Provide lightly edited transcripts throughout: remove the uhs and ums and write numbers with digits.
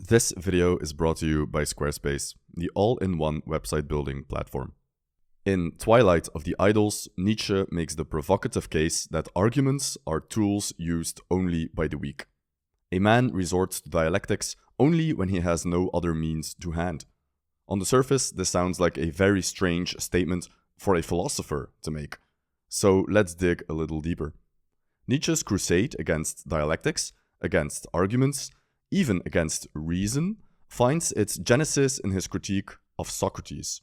This video is brought to you by Squarespace, the all-in-one website building platform. In Twilight of the Idols, Nietzsche makes the provocative case that arguments are tools used only by the weak. A man resorts to dialectics only when he has no other means to hand. On the surface, this sounds like a very strange statement for a philosopher to make. So let's dig a little deeper. Nietzsche's crusade against dialectics, against arguments, even against reason, finds its genesis in his critique of Socrates.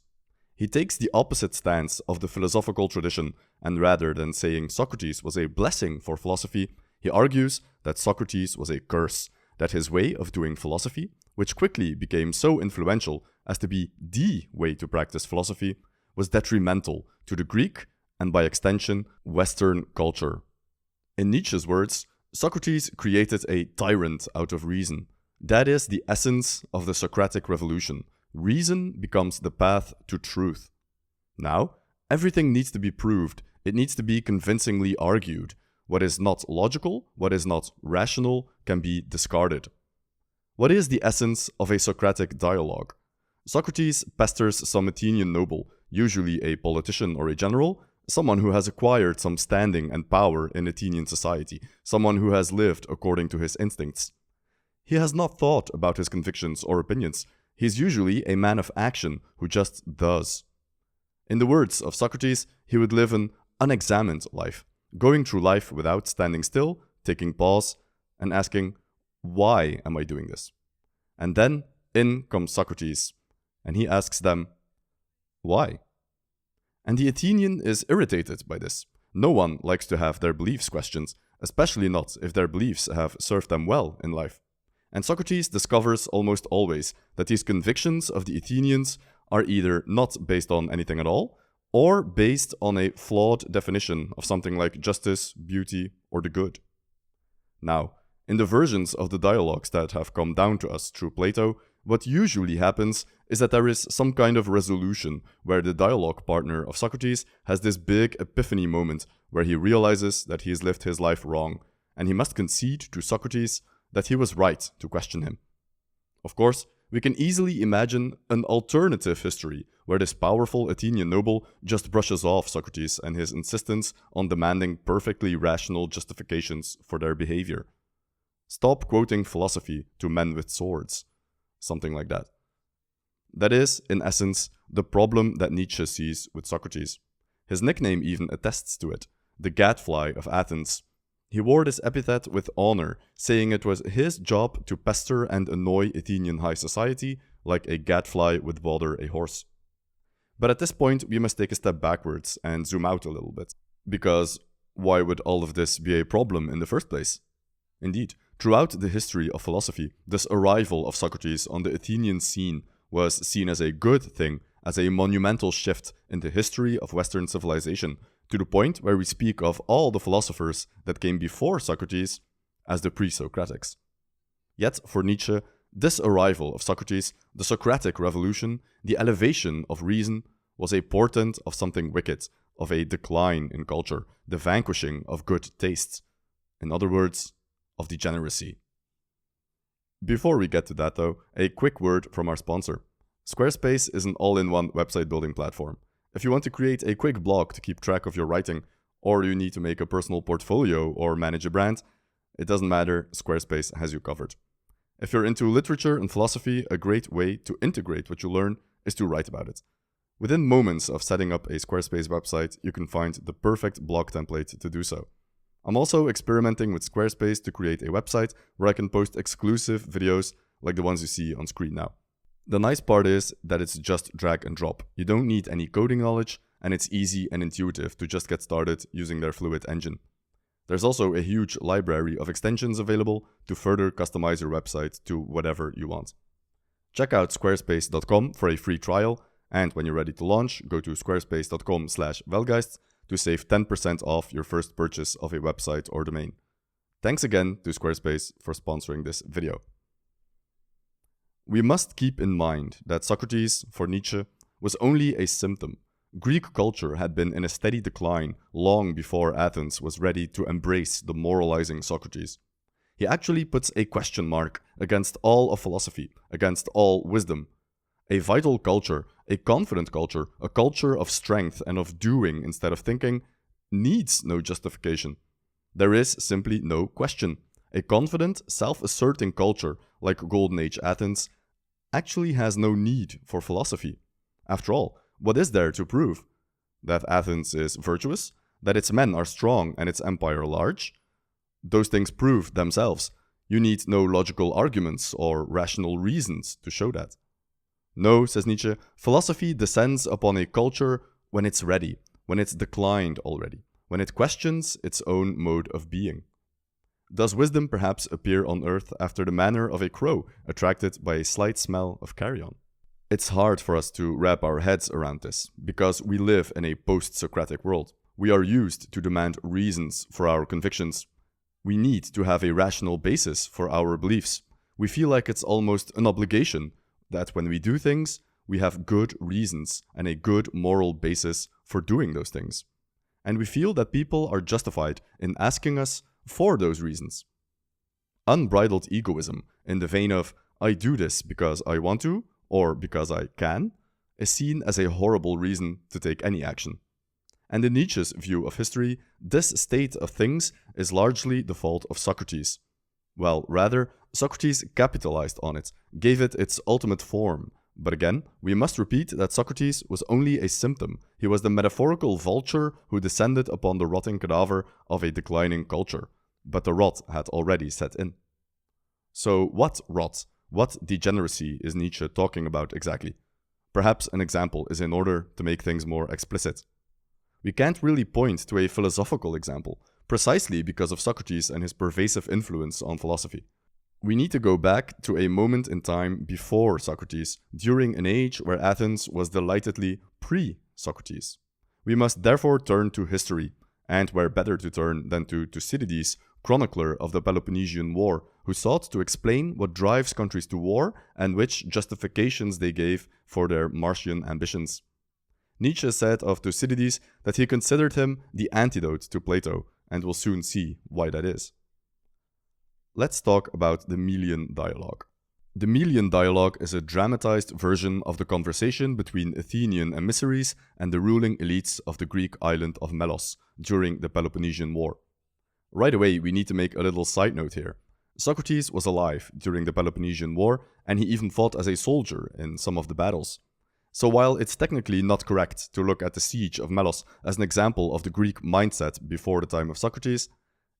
He takes the opposite stance of the philosophical tradition, and rather than saying Socrates was a blessing for philosophy, he argues that Socrates was a curse, that his way of doing philosophy, which quickly became so influential as to be the way to practice philosophy, was detrimental to the Greek and by extension Western culture. In Nietzsche's words, Socrates created a tyrant out of reason. That is the essence of the Socratic revolution. Reason becomes the path to truth. Now, everything needs to be proved. It needs to be convincingly argued. What is not logical, what is not rational, can be discarded. What is the essence of a Socratic dialogue? Socrates pesters some Athenian noble, usually a politician or a general, someone who has acquired some standing and power in Athenian society, someone who has lived according to his instincts. He has not thought about his convictions or opinions. He is usually a man of action who just does. In the words of Socrates, he would live an unexamined life, going through life without standing still, taking pause, and asking, why am I doing this? And then in comes Socrates, and he asks them, why? And the Athenian is irritated by this. No one likes to have their beliefs questioned, especially not if their beliefs have served them well in life. And Socrates discovers almost always that these convictions of the Athenians are either not based on anything at all, or based on a flawed definition of something like justice, beauty, or the good. Now, in the versions of the dialogues that have come down to us through Plato, what usually happens is that there is some kind of resolution where the dialogue partner of Socrates has this big epiphany moment where he realizes that he has lived his life wrong, and he must concede to Socrates that he was right to question him. Of course, we can easily imagine an alternative history where this powerful Athenian noble just brushes off Socrates and his insistence on demanding perfectly rational justifications for their behavior. Stop quoting philosophy to men with swords. Something like that. That is, in essence, the problem that Nietzsche sees with Socrates. His nickname even attests to it, the gadfly of Athens. He wore this epithet with honor, saying it was his job to pester and annoy Athenian high society like a gadfly would bother a horse. But at this point, we must take a step backwards and zoom out a little bit. Because why would all of this be a problem in the first place? Indeed, throughout the history of philosophy, this arrival of Socrates on the Athenian scene was seen as a good thing, as a monumental shift in the history of Western civilization, to the point where we speak of all the philosophers that came before Socrates as the pre-Socratics. Yet, for Nietzsche, this arrival of Socrates, the Socratic revolution, the elevation of reason, was a portent of something wicked, of a decline in culture, the vanquishing of good tastes. In other words, of degeneracy. Before we get to that though, a quick word from our sponsor. Squarespace is an all-in-one website building platform. If you want to create a quick blog to keep track of your writing, or you need to make a personal portfolio or manage a brand, it doesn't matter, Squarespace has you covered. If you're into literature and philosophy, a great way to integrate what you learn is to write about it. Within moments of setting up a Squarespace website, you can find the perfect blog template to do so. I'm also experimenting with Squarespace to create a website where I can post exclusive videos like the ones you see on screen now. The nice part is that it's just drag and drop. You don't need any coding knowledge, and it's easy and intuitive to just get started using their Fluid engine. There's also a huge library of extensions available to further customize your website to whatever you want. Check out squarespace.com for a free trial, and when you're ready to launch, go to squarespace.com/welgeist to save 10% off your first purchase of a website or domain. Thanks again to Squarespace for sponsoring this video. We must keep in mind that Socrates, for Nietzsche, was only a symptom. Greek culture had been in a steady decline long before Athens was ready to embrace the moralizing Socrates. He actually puts a question mark against all of philosophy, against all wisdom. A vital culture, a confident culture, a culture of strength and of doing instead of thinking, needs no justification. There is simply no question. A confident, self-asserting culture, like Golden Age Athens, actually has no need for philosophy. After all, what is there to prove? That Athens is virtuous? That its men are strong and its empire large? Those things prove themselves. You need no logical arguments or rational reasons to show that. No, says Nietzsche, philosophy descends upon a culture when it's ready, when it's declined already, when it questions its own mode of being. Does wisdom perhaps appear on earth after the manner of a crow attracted by a slight smell of carrion? It's hard for us to wrap our heads around this, because we live in a post-Socratic world. We are used to demand reasons for our convictions. We need to have a rational basis for our beliefs. We feel like it's almost an obligation that when we do things, we have good reasons and a good moral basis for doing those things. And we feel that people are justified in asking us for those reasons. Unbridled egoism, in the vein of, I do this because I want to, or because I can, is seen as a horrible reason to take any action. And in Nietzsche's view of history, this state of things is largely the fault of Socrates. Well, rather, Socrates capitalized on it, gave it its ultimate form. But again, we must repeat that Socrates was only a symptom. He was the metaphorical vulture who descended upon the rotting cadaver of a declining culture. But the rot had already set in. So what rot, what degeneracy is Nietzsche talking about exactly? Perhaps an example is in order to make things more explicit. We can't really point to a philosophical example, precisely because of Socrates and his pervasive influence on philosophy. We need to go back to a moment in time before Socrates, during an age where Athens was delightedly pre-Socrates. We must therefore turn to history, and where better to turn than to Thucydides, chronicler of the Peloponnesian War, who sought to explain what drives countries to war and which justifications they gave for their Martian ambitions. Nietzsche said of Thucydides that he considered him the antidote to Plato, and we'll soon see why that is. Let's talk about the Melian dialogue. The Melian dialogue is a dramatized version of the conversation between Athenian emissaries and the ruling elites of the Greek island of Melos during the Peloponnesian War. Right away, we need to make a little side note here. Socrates was alive during the Peloponnesian War, and he even fought as a soldier in some of the battles. So while it's technically not correct to look at the siege of Melos as an example of the Greek mindset before the time of Socrates,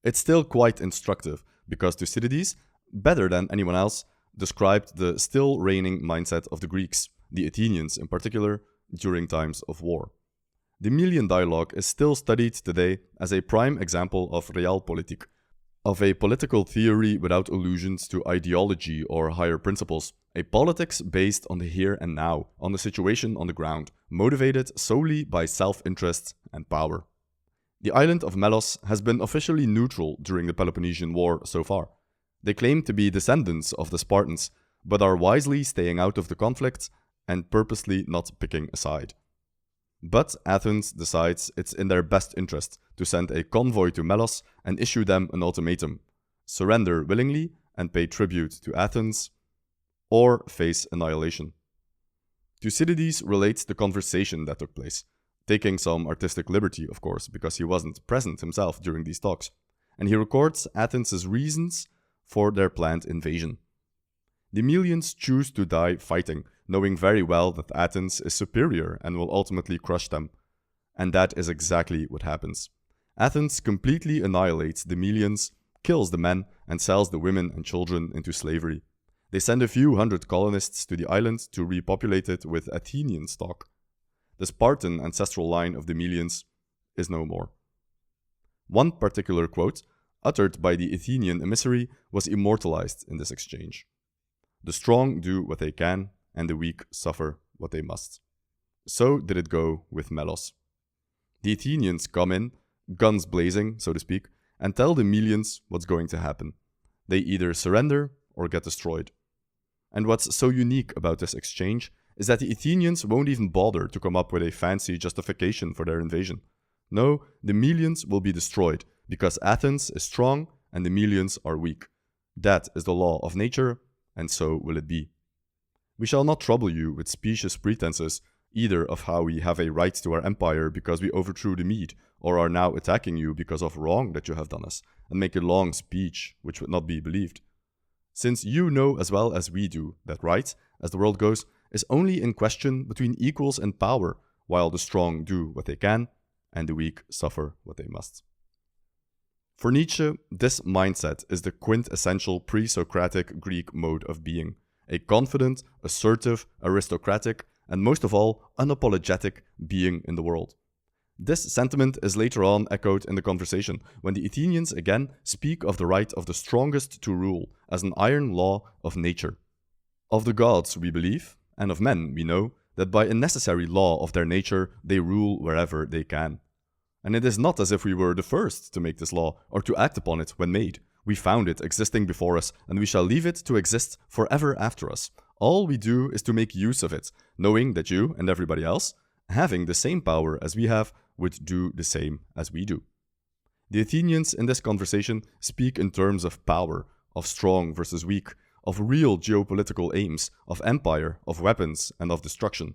it's still quite instructive, because Thucydides, better than anyone else, described the still reigning mindset of the Greeks, the Athenians in particular, during times of war. The Melian dialogue is still studied today as a prime example of realpolitik, of a political theory without allusions to ideology or higher principles, a politics based on the here and now, on the situation on the ground, motivated solely by self-interest and power. The island of Melos has been officially neutral during the Peloponnesian War so far. They claim to be descendants of the Spartans, but are wisely staying out of the conflict and purposely not picking a side. But Athens decides it's in their best interest to send a convoy to Melos and issue them an ultimatum: surrender willingly and pay tribute to Athens, or face annihilation. Thucydides relates the conversation that took place, taking some artistic liberty, of course, because he wasn't present himself during these talks, and he records Athens' reasons for their planned invasion. The Melians choose to die fighting, knowing very well that Athens is superior and will ultimately crush them. And that is exactly what happens. Athens completely annihilates the Melians, kills the men, and sells the women and children into slavery. They send a few hundred colonists to the island to repopulate it with Athenian stock. The Spartan ancestral line of the Melians is no more. One particular quote, uttered by the Athenian emissary, was immortalized in this exchange. The strong do what they can, and the weak suffer what they must. So did it go with Melos. The Athenians come in, guns blazing, so to speak, and tell the Melians what's going to happen. They either surrender or get destroyed. And what's so unique about this exchange is that the Athenians won't even bother to come up with a fancy justification for their invasion. No, the Melians will be destroyed, because Athens is strong and the Melians are weak. That is the law of nature, and so will it be. We shall not trouble you with specious pretenses, either of how we have a right to our empire because we overthrew the Mede, or are now attacking you because of wrong that you have done us, and make a long speech which would not be believed. Since you know as well as we do that right, as the world goes, is only in question between equals in power, while the strong do what they can, and the weak suffer what they must. For Nietzsche, this mindset is the quintessential pre-Socratic Greek mode of being, a confident, assertive, aristocratic, and most of all, unapologetic being in the world. This sentiment is later on echoed in the conversation, when the Athenians again speak of the right of the strongest to rule as an iron law of nature. Of the gods we believe, and of men we know, that by a necessary law of their nature they rule wherever they can. And it is not as if we were the first to make this law, or to act upon it when made. We found it existing before us, and we shall leave it to exist forever after us. All we do is to make use of it, knowing that you and everybody else, having the same power as we have, would do the same as we do. The Athenians in this conversation speak in terms of power, of strong versus weak, of real geopolitical aims, of empire, of weapons, and of destruction.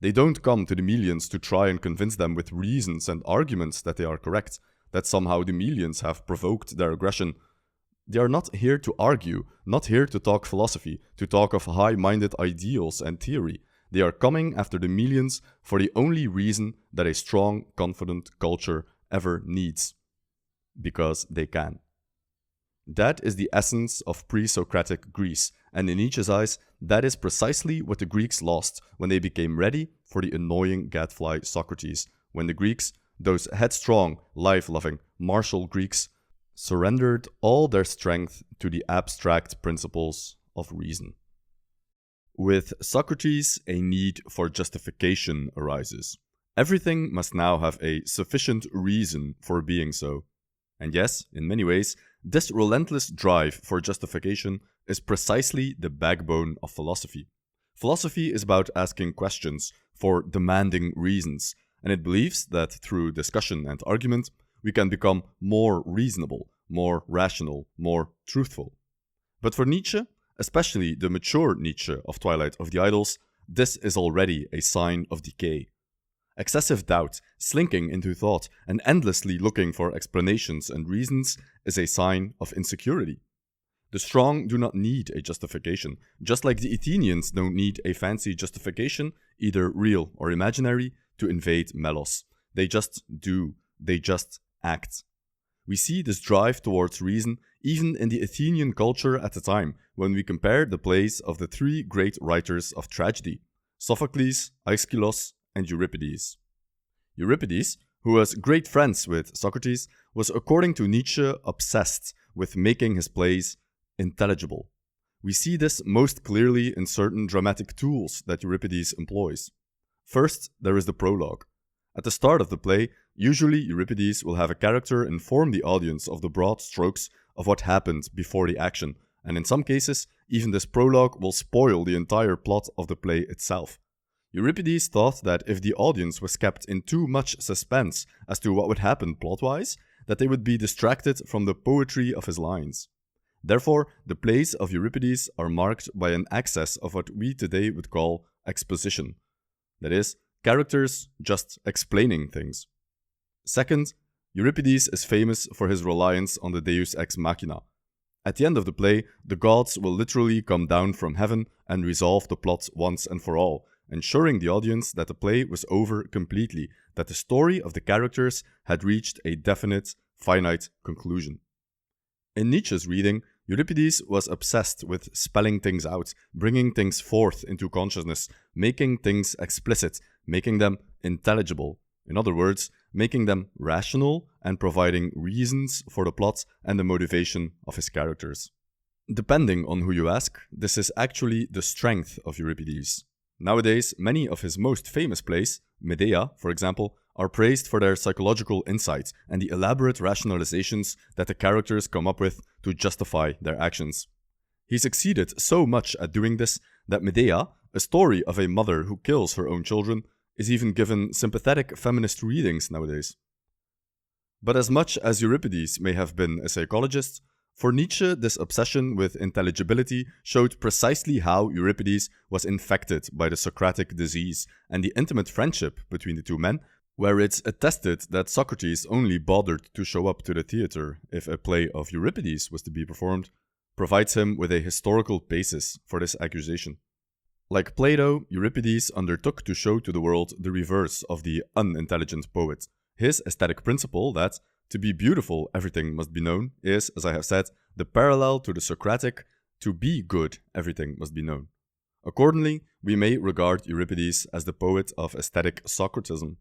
They don't come to the Melians to try and convince them with reasons and arguments that they are correct, that somehow the Melians have provoked their aggression. They are not here to argue, not here to talk philosophy, to talk of high-minded ideals and theory. They are coming after the Melians for the only reason that a strong, confident culture ever needs. Because they can. That is the essence of pre-Socratic Greece, and in Nietzsche's eyes, that is precisely what the Greeks lost when they became ready for the annoying gadfly Socrates, when the Greeks, those headstrong, life-loving, martial Greeks, surrendered all their strength to the abstract principles of reason. With Socrates, a need for justification arises. Everything must now have a sufficient reason for being so. And yes, in many ways, this relentless drive for justification is precisely the backbone of philosophy. Philosophy is about asking questions, for demanding reasons, and it believes that through discussion and argument, we can become more reasonable, more rational, more truthful. But for Nietzsche, especially the mature Nietzsche of Twilight of the Idols, this is already a sign of decay. Excessive doubt, slinking into thought, and endlessly looking for explanations and reasons is a sign of insecurity. The strong do not need a justification, just like the Athenians don't need a fancy justification, either real or imaginary, to invade Melos. They just do, they just act. We see this drive towards reason even in the Athenian culture at the time, when we compare the plays of the three great writers of tragedy, Sophocles, Aeschylus, and Euripides. Euripides, who was great friends with Socrates, was according to Nietzsche obsessed with making his plays intelligible. We see this most clearly in certain dramatic tools that Euripides employs. First, there is the prologue. At the start of the play, usually Euripides will have a character inform the audience of the broad strokes of what happened before the action, and in some cases, even this prologue will spoil the entire plot of the play itself. Euripides thought that if the audience was kept in too much suspense as to what would happen plot-wise, that they would be distracted from the poetry of his lines. Therefore, the plays of Euripides are marked by an excess of what we today would call exposition. That is, characters just explaining things. Second, Euripides is famous for his reliance on the deus ex machina. At the end of the play, the gods will literally come down from heaven and resolve the plot once and for all, ensuring the audience that the play was over completely, that the story of the characters had reached a definite, finite conclusion. In Nietzsche's reading, Euripides was obsessed with spelling things out, bringing things forth into consciousness, making things explicit, making them intelligible. In other words, making them rational and providing reasons for the plot and the motivation of his characters. Depending on who you ask, this is actually the strength of Euripides. Nowadays, many of his most famous plays, Medea, for example, are praised for their psychological insight and the elaborate rationalizations that the characters come up with to justify their actions. He succeeded so much at doing this that Medea, a story of a mother who kills her own children, is even given sympathetic feminist readings nowadays. But as much as Euripides may have been a psychologist, For Nietzsche, this obsession with intelligibility showed precisely how Euripides was infected by the Socratic disease, and the intimate friendship between the two men, where it's attested that Socrates only bothered to show up to the theater if a play of Euripides was to be performed, provides him with a historical basis for this accusation. Like Plato, Euripides undertook to show to the world the reverse of the unintelligent poet. His aesthetic principle that, to be beautiful, everything must be known, is, as I have said, the parallel to the Socratic, to be good, everything must be known. Accordingly, we may regard Euripides as the poet of aesthetic Socratism.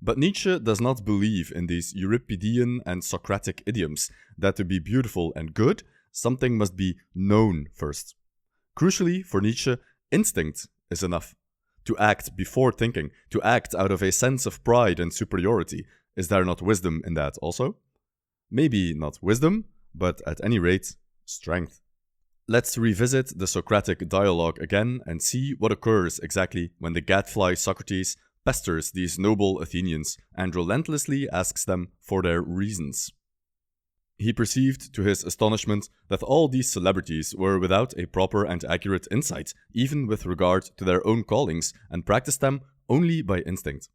But Nietzsche does not believe in these Euripidean and Socratic idioms that to be beautiful and good, something must be known first. Crucially, for Nietzsche, instinct is enough. To act before thinking, to act out of a sense of pride and superiority. Is there not wisdom in that also? Maybe not wisdom, but at any rate, strength. Let's revisit the Socratic dialogue again and see what occurs exactly when the gadfly Socrates pesters these noble Athenians and relentlessly asks them for their reasons. He perceived, to his astonishment, that all these celebrities were without a proper and accurate insight, even with regard to their own callings, and practiced them only by instinct.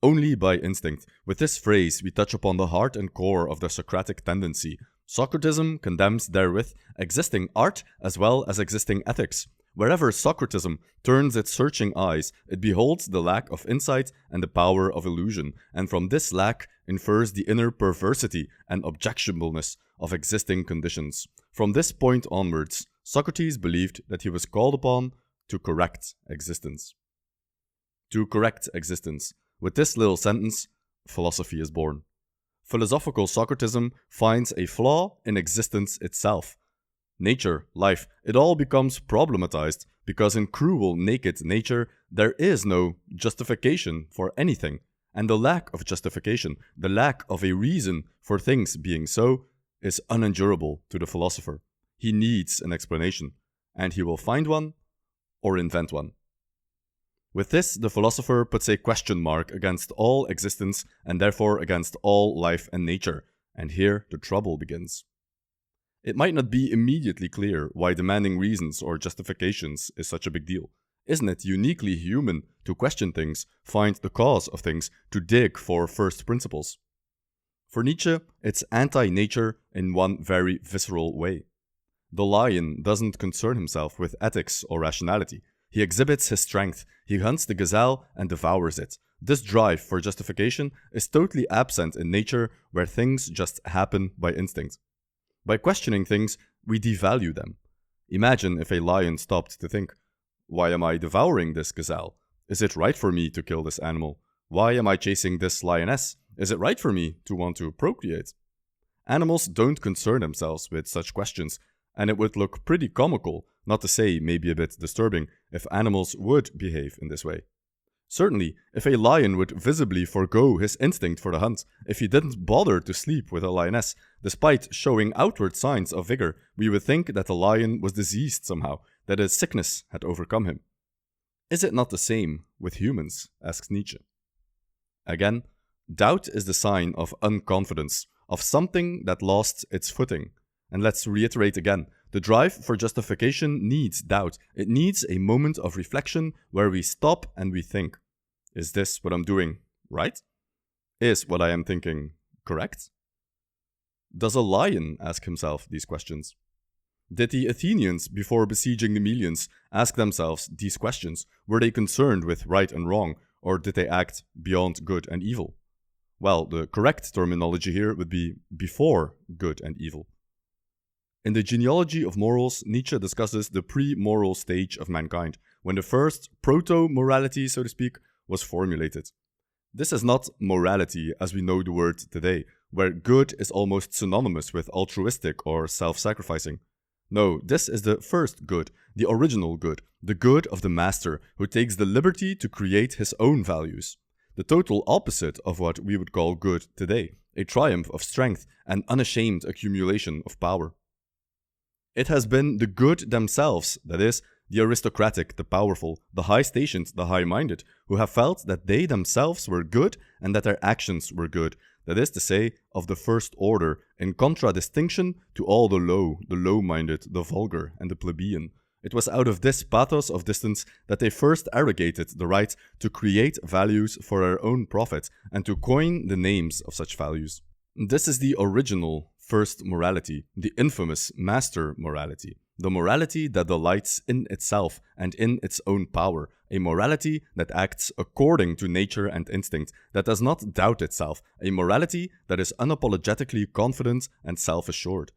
Only by instinct. With this phrase, we touch upon the heart and core of the Socratic tendency. Socratism condemns therewith existing art as well as existing ethics. Wherever Socratism turns its searching eyes, it beholds the lack of insight and the power of illusion, and from this lack infers the inner perversity and objectionableness of existing conditions. From this point onwards, Socrates believed that he was called upon to correct existence. To correct existence. With this little sentence, philosophy is born. Philosophical Socratism finds a flaw in existence itself. Nature, life, it all becomes problematized because in cruel, naked nature there is no justification for anything. And the lack of justification, the lack of a reason for things being so, is unendurable to the philosopher. He needs an explanation, and he will find one or invent one. With this, the philosopher puts a question mark against all existence and therefore against all life and nature, and here the trouble begins. It might not be immediately clear why demanding reasons or justifications is such a big deal. Isn't it uniquely human to question things, find the cause of things, to dig for first principles? For Nietzsche, it's anti-nature in one very visceral way. The lion doesn't concern himself with ethics or rationality. He exhibits his strength, he hunts the gazelle and devours it. This drive for justification is totally absent in nature, where things just happen by instinct. By questioning things, we devalue them. Imagine if a lion stopped to think, why am I devouring this gazelle? Is it right for me to kill this animal? Why am I chasing this lioness? Is it right for me to want to procreate? Animals don't concern themselves with such questions, and it would look pretty comical, not to say maybe a bit disturbing, if animals would behave in this way. Certainly, if a lion would visibly forego his instinct for the hunt, if he didn't bother to sleep with a lioness, despite showing outward signs of vigor, we would think that the lion was diseased somehow, that a sickness had overcome him. Is it not the same with humans? Asks Nietzsche. Again, doubt is the sign of unconfidence, of something that lost its footing. And let's reiterate again, the drive for justification needs doubt. It needs a moment of reflection where we stop and we think, is this what I'm doing right? Is what I am thinking correct? Does a lion ask himself these questions? Did the Athenians, before besieging the Melians, ask themselves these questions? Were they concerned with right and wrong, or did they act beyond good and evil? Well, the correct terminology here would be before good and evil. In the genealogy of morals, Nietzsche discusses the pre-moral stage of mankind, when the first proto-morality, so to speak, was formulated. This is not morality as we know the word today, where good is almost synonymous with altruistic or self-sacrificing. No, this is the first good, the original good, the good of the master who takes the liberty to create his own values. The total opposite of what we would call good today, a triumph of strength and unashamed accumulation of power. It has been the good themselves, that is, the aristocratic, the powerful, the high-stationed, the high-minded, who have felt that they themselves were good and that their actions were good, that is to say, of the first order, in contradistinction to all the low-minded, the vulgar, and the plebeian. It was out of this pathos of distance that they first arrogated the right to create values for their own profit and to coin the names of such values. This is the original first morality, the infamous master morality, the morality that delights in itself and in its own power, a morality that acts according to nature and instinct, that does not doubt itself, a morality that is unapologetically confident and self-assured.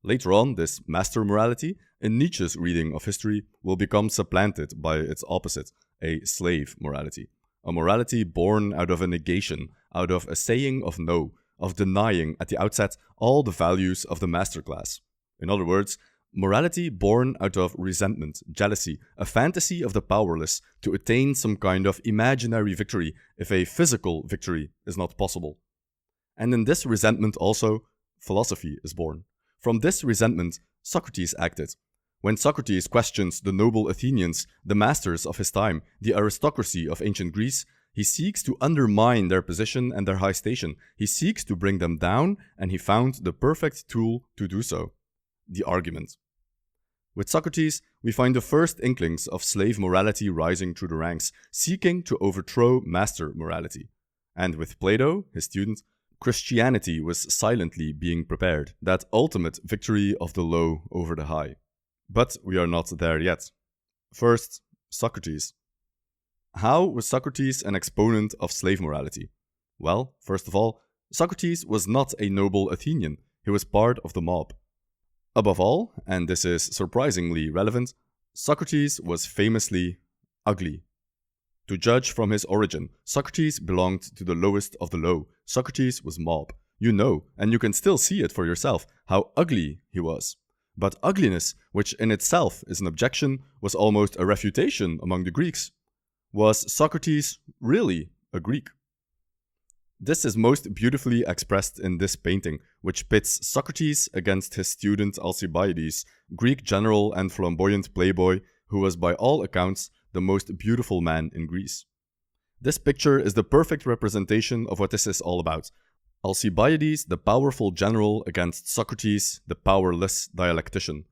Later on, this master morality, in Nietzsche's reading of history, will become supplanted by its opposite, a slave morality, a morality born out of a negation, out of a saying of no, of denying at the outset all the values of the master class. In other words, morality born out of resentment, jealousy, a fantasy of the powerless to attain some kind of imaginary victory if a physical victory is not possible. And in this resentment also, philosophy is born. From this resentment, Socrates acted. When Socrates questions the noble Athenians, the masters of his time, the aristocracy of ancient Greece, he seeks to undermine their position and their high station. He seeks to bring them down, and he found the perfect tool to do so: the argument. With Socrates, we find the first inklings of slave morality rising through the ranks, seeking to overthrow master morality. And with Plato, his student, Christianity was silently being prepared, that ultimate victory of the low over the high. But we are not there yet. First, Socrates. How was Socrates an exponent of slave morality? Well, first of all, Socrates was not a noble Athenian, he was part of the mob. Above all, and this is surprisingly relevant, Socrates was famously ugly. To judge from his origin, Socrates belonged to the lowest of the low. Socrates was mob. You know, and you can still see it for yourself, how ugly he was. But ugliness, which in itself is an objection, was almost a refutation among the Greeks. Was Socrates really a Greek? This is most beautifully expressed in this painting, which pits Socrates against his student Alcibiades, Greek general and flamboyant playboy, who was by all accounts the most beautiful man in Greece. This picture is the perfect representation of what this is all about. Alcibiades, the powerful general, against Socrates, the powerless dialectician.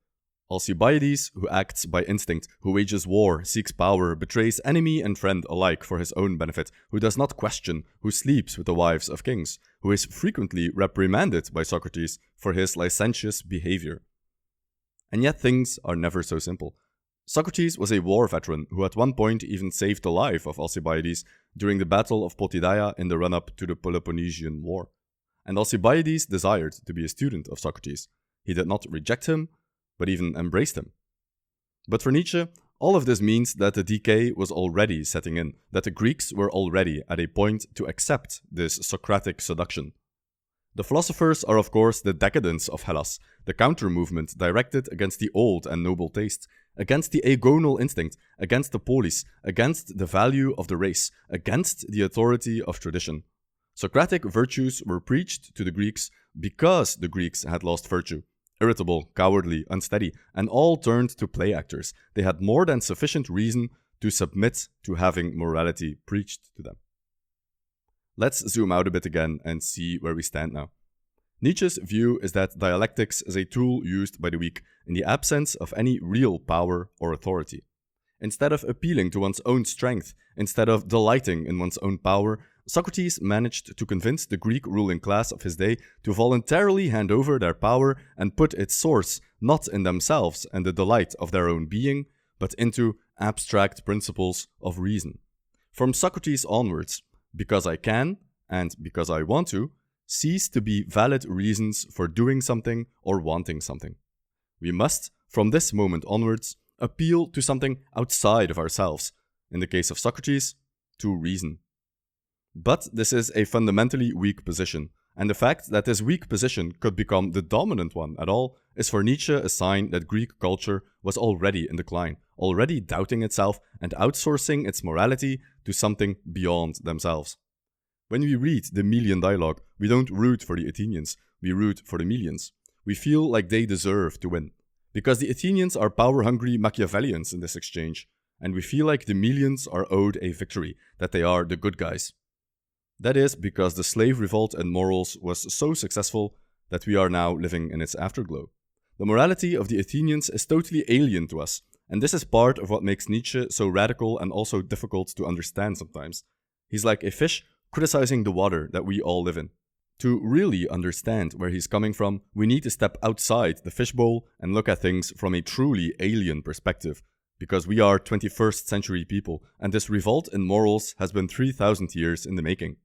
Alcibiades, who acts by instinct, who wages war, seeks power, betrays enemy and friend alike for his own benefit, who does not question, who sleeps with the wives of kings, who is frequently reprimanded by Socrates for his licentious behavior. And yet things are never so simple. Socrates was a war veteran who at one point even saved the life of Alcibiades during the Battle of Potidaea in the run-up to the Peloponnesian War. And Alcibiades desired to be a student of Socrates. He did not reject him, but even embraced him. But for Nietzsche, all of this means that the decay was already setting in, that the Greeks were already at a point to accept this Socratic seduction. The philosophers are of course the decadence of Hellas, the counter-movement directed against the old and noble taste, against the agonal instinct, against the polis, against the value of the race, against the authority of tradition. Socratic virtues were preached to the Greeks because the Greeks had lost virtue. Irritable, cowardly, unsteady, and all turned to play actors. They had more than sufficient reason to submit to having morality preached to them. Let's zoom out a bit again and see where we stand now. Nietzsche's view is that dialectics is a tool used by the weak in the absence of any real power or authority. Instead of appealing to one's own strength, instead of delighting in one's own power, Socrates managed to convince the Greek ruling class of his day to voluntarily hand over their power and put its source not in themselves and the delight of their own being, but into abstract principles of reason. From Socrates onwards, because I can, and because I want to, cease to be valid reasons for doing something or wanting something. We must, from this moment onwards, appeal to something outside of ourselves, in the case of Socrates, to reason. But this is a fundamentally weak position, and the fact that this weak position could become the dominant one at all is for Nietzsche a sign that Greek culture was already in decline, already doubting itself and outsourcing its morality to something beyond themselves. When we read the Melian dialogue, we don't root for the Athenians, we root for the Melians. We feel like they deserve to win, because the Athenians are power-hungry Machiavellians in this exchange, and we feel like the Melians are owed a victory, that they are the good guys. That is because the slave revolt in morals was so successful that we are now living in its afterglow. The morality of the Athenians is totally alien to us, and this is part of what makes Nietzsche so radical and also difficult to understand sometimes. He's like a fish criticizing the water that we all live in. To really understand where he's coming from, we need to step outside the fishbowl and look at things from a truly alien perspective, because we are 21st century people, and this revolt in morals has been 3,000 years in the making.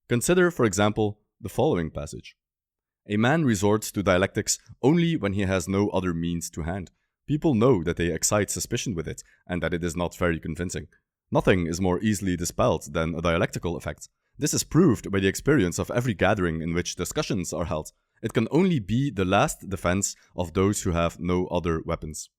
Consider, for example, the following passage. A man resorts to dialectics only when he has no other means to hand. People know that they excite suspicion with it, and that it is not very convincing. Nothing is more easily dispelled than a dialectical effect. This is proved by the experience of every gathering in which discussions are held. It can only be the last defense of those who have no other weapons.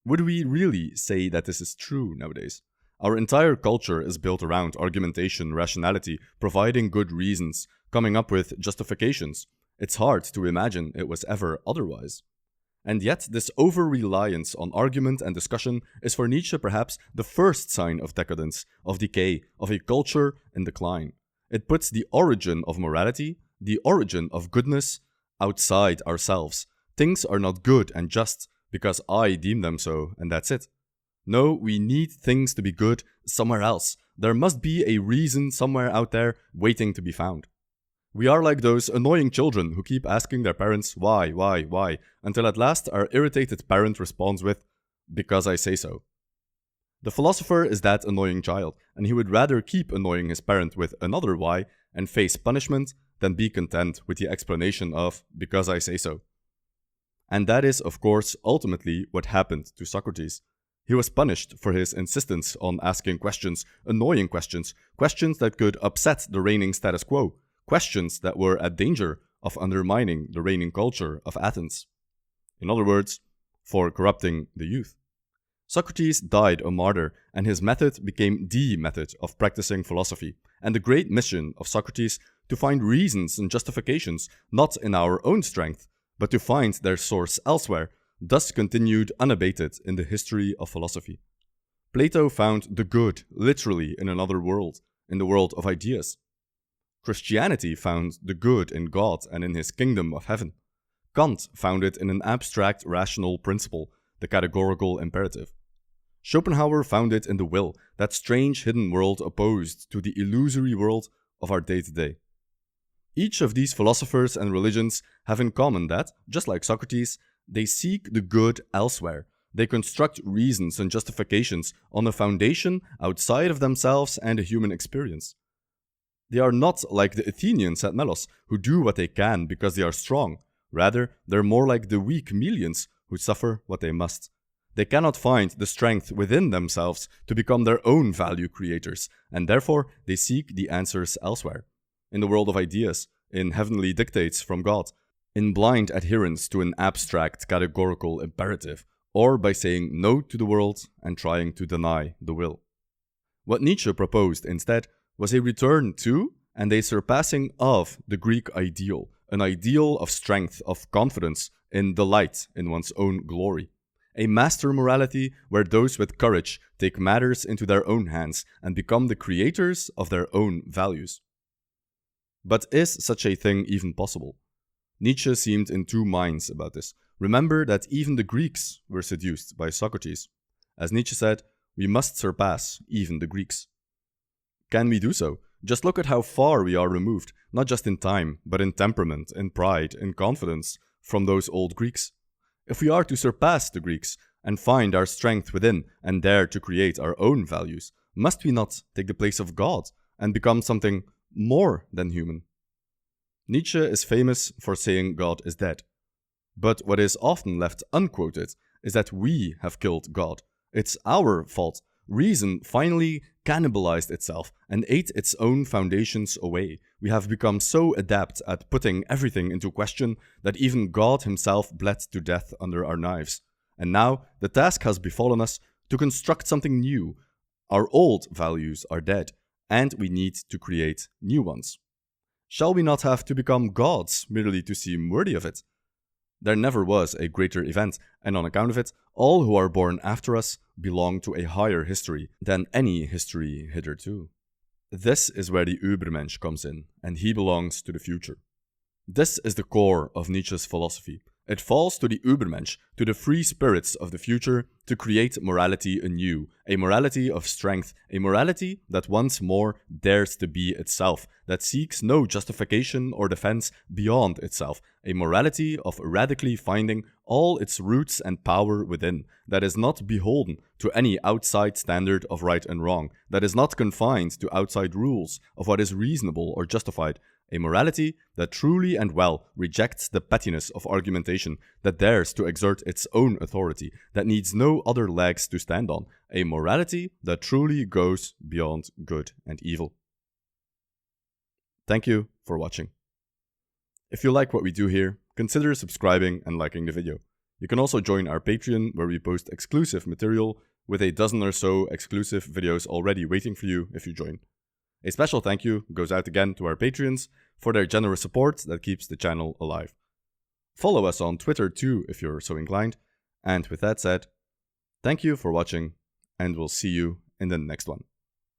Would we really say that this is true nowadays? Our entire culture is built around argumentation, rationality, providing good reasons, coming up with justifications. It's hard to imagine it was ever otherwise. And yet, this over-reliance on argument and discussion is for Nietzsche perhaps the first sign of decadence, of decay, of a culture in decline. It puts the origin of morality, the origin of goodness, outside ourselves. Things are not good and just because I deem them so, and that's it. No, we need things to be good somewhere else. There must be a reason somewhere out there waiting to be found. We are like those annoying children who keep asking their parents why, until at last our irritated parent responds with, because I say so. The philosopher is that annoying child, and he would rather keep annoying his parent with another why and face punishment than be content with the explanation of, because I say so. And that is, of course, ultimately what happened to Socrates. He was punished for his insistence on asking questions, annoying questions, questions that could upset the reigning status quo, questions that were at danger of undermining the reigning culture of Athens. In other words, for corrupting the youth. Socrates died a martyr, and his method became the method of practicing philosophy, and the great mission of Socrates to find reasons and justifications not in our own strength, but to find their source elsewhere, thus continued unabated in the history of philosophy. Plato found the good literally in another world, in the world of ideas. Christianity found the good in God and in his kingdom of heaven. Kant found it in an abstract rational principle, the categorical imperative. Schopenhauer found it in the will, that strange hidden world opposed to the illusory world of our day-to-day. Each of these philosophers and religions have in common that, just like Socrates, they seek the good elsewhere. They construct reasons and justifications on a foundation outside of themselves and a human experience. They are not like the Athenians at Melos, who do what they can because they are strong. Rather, they're more like the weak Melians, who suffer what they must. They cannot find the strength within themselves to become their own value creators, and therefore they seek the answers elsewhere. In the world of ideas, in heavenly dictates from God, in blind adherence to an abstract categorical imperative, or by saying no to the world and trying to deny the will. What Nietzsche proposed instead was a return to and a surpassing of the Greek ideal, an ideal of strength, of confidence, in delight in one's own glory. A master morality where those with courage take matters into their own hands and become the creators of their own values. But is such a thing even possible? Nietzsche seemed in two minds about this. Remember that even the Greeks were seduced by Socrates. As Nietzsche said, we must surpass even the Greeks. Can we do so? Just look at how far we are removed, not just in time, but in temperament, in pride, in confidence, from those old Greeks. If we are to surpass the Greeks and find our strength within and dare to create our own values, must we not take the place of God and become something more than human? Nietzsche is famous for saying God is dead. But what is often left unquoted is that we have killed God. It's our fault. Reason finally cannibalized itself and ate its own foundations away. We have become so adept at putting everything into question that even God himself bled to death under our knives. And now the task has befallen us to construct something new. Our old values are dead, and we need to create new ones. Shall we not have to become gods merely to seem worthy of it? There never was a greater event, and on account of it, all who are born after us belong to a higher history than any history hitherto. This is where the Übermensch comes in, and he belongs to the future. This is the core of Nietzsche's philosophy. It falls to the Übermensch, to the free spirits of the future, to create morality anew, a morality of strength, a morality that once more dares to be itself, that seeks no justification or defense beyond itself, a morality of radically finding all its roots and power within, that is not beholden to any outside standard of right and wrong, that is not confined to outside rules of what is reasonable or justified, a morality that truly and well rejects the pettiness of argumentation, that dares to exert its own authority, that needs no other legs to stand on, a morality that truly goes beyond good and evil. Thank you for watching. If you like what we do here, consider subscribing and liking the video. You can also join our Patreon, where we post exclusive material with a dozen or so exclusive videos already waiting for you if you join. A special thank you goes out again to our Patreons for their generous support that keeps the channel alive. Follow us on Twitter too if you're so inclined. And with that said, thank you for watching, and we'll see you in the next one.